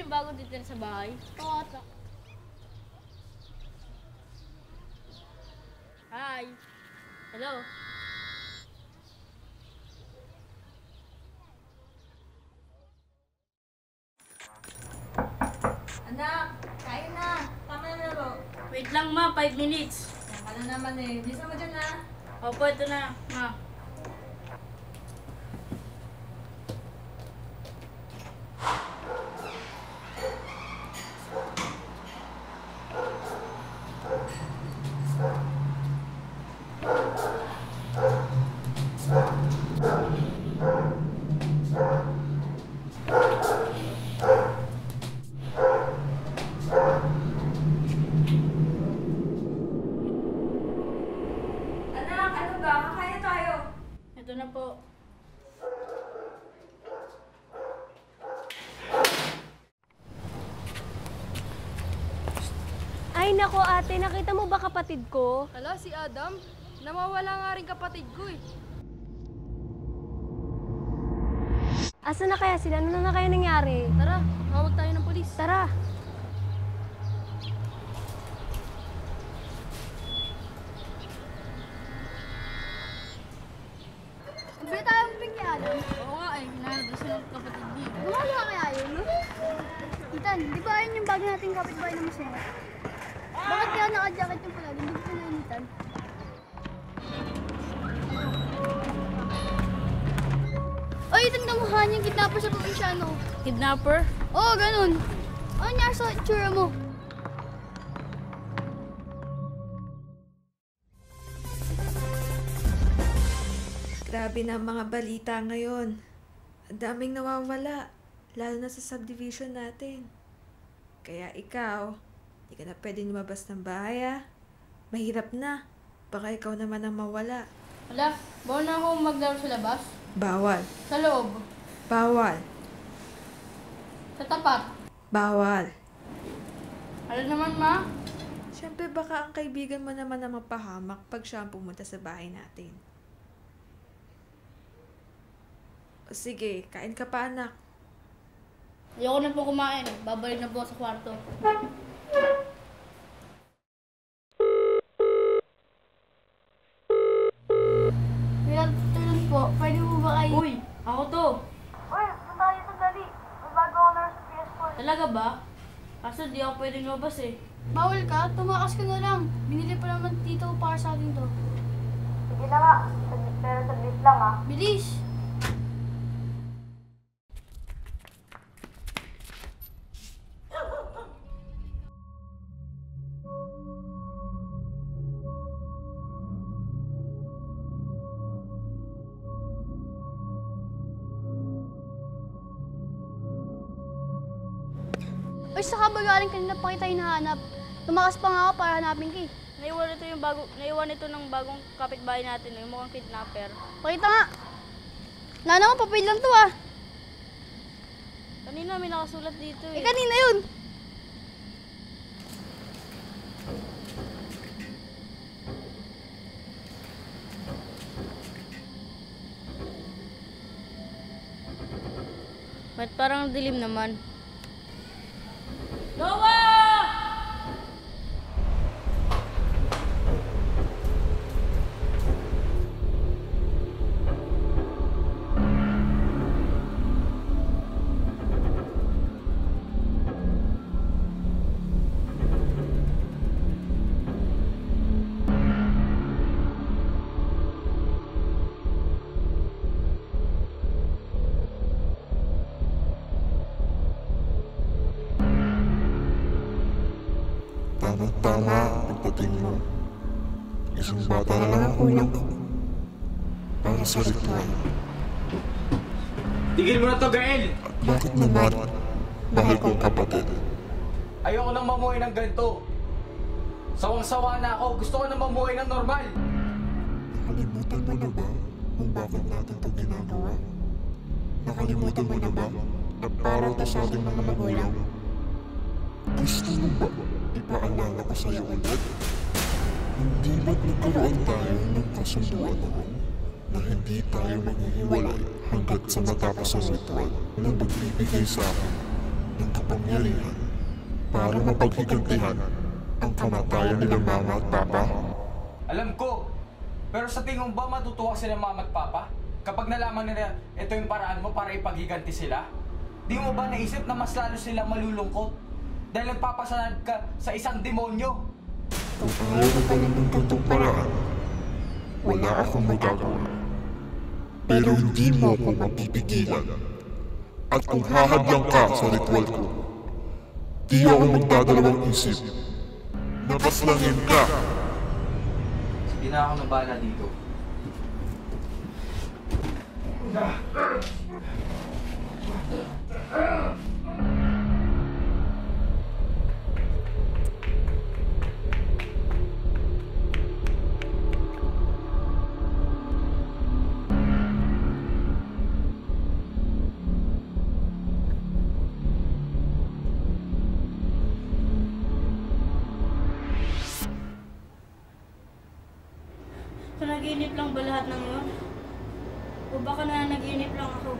yung bago dito sa bahay? Oo, ata. Hi. Hello. Anak, kain na. Tama na laro. Wait lang ma, 5 minutes. Yan ka na naman eh. Bisa mo dyan na. Opo, ito na, ma. Anak, ano ba? Kakain na tayo. Ito na po. Ay nako ate, nakita mo ba kapatid ko? Hala, si Adam? Nawawala nga rin kapatid ko eh. Asa na kaya sila? Ano na kaya nangyari? Tara, tawag tayo ng polis. Tara. Hindi tayo bigyan. Oo nga eh, hinahanap sila ng kapatid niya. Gumagawa kaya yun, no? Ethan, di ba ayun yung bago nating kapitbahay na masaya? Bakit kaya naka-jacket yung pula? Hindi ko nainitan. Oy, Ethan, kamukha niya yung kidnapper sa probinsyano. Kidnapper? Oo, ganun. Ano niya sa itsura mo? Grabe na ang mga balita ngayon. Ang daming nawawala. Lalo na sa subdivision natin. Kaya ikaw, hindi ka na pwede lumabas ng bahay ah. Mahirap na. Baka ikaw naman ang mawala. Wala, bawal na ako maglaro sa labas. Bawal. Sa loob. Bawal. Sa tapat. Bawal. Ano naman ma? Siyempre baka ang kaibigan mo naman ang mapahamak pag siya ang pumunta sa bahay natin. O sige, kain ka pa anak. Ayoko na po kumain. Babalik na po sa kwarto. Kaya tulong po, pwede mo ba kayo? Uy, ako to. Uy, punta kayo sandali. May bago ako na sa PS4. Talaga ba? Kaso di ako pwedeng lumabas eh. Bawal ka? Tumakas ka na lang. Binili pa naman dito para sa atin to. Sige na nga, pero saglit lang ah. Bilis! Ay, saka ba galing kanina pa kita hinahanap? Tumakas pa nga ako para hanapin ka eh. Naiwan ito ng bagong kapitbahay natin, yung mukhang kidnapper. Pakita nga! Wala naman, papel lang to ah. Kanina may nakasulat dito Eh, eh. kanina yun. Ba't parang dilim naman? Noah! Tama, pagdating mo. Isang bata na lang ang kulang para sa ritual. Tigil mo na to, Gael! At bakit naman mahal kong kapatid? Ayoko nang mamuhay ng ganito. Sawang-sawa na ako. Gusto ko nang mamuhay ng normal. Nakalimutan mo na ba kung bakit natin ito ginagawa? Nakalimutan mo na ba na para ito sa ating mga magulang? Gusto mo ba ipaalala ko sa'yo ulit? Hindi ba't nagkaroon tayo ng kasunduan noon na hindi tayo maghihiwalay hanggat sa matapos ang ritual na magbibigay sa akin ng kapangyarihan para mapaghigantihan ang kamatayan nila mama at papa? Alam ko. Pero sa tingin mo ba matutuwa sila mama at papa? Kapag nalaman nila ito yung paraan mo para ipaghiganti sila? Di mo ba naisip na mas lalo silang malulungkot? Dahil nagpapasanad ka sa isang demonyo? Kung ayaw mo pala ng gantong paraan, wala akong magagawa. Pero hindi mo ako mapipigilan. At kung hahadlang ka sa ritual ko, di ako magdadalawang isip. Nabaslangin ka! Sige na ako nabala dito. Panaginip lang ba lahat ng yun? O baka na naginip lang ako?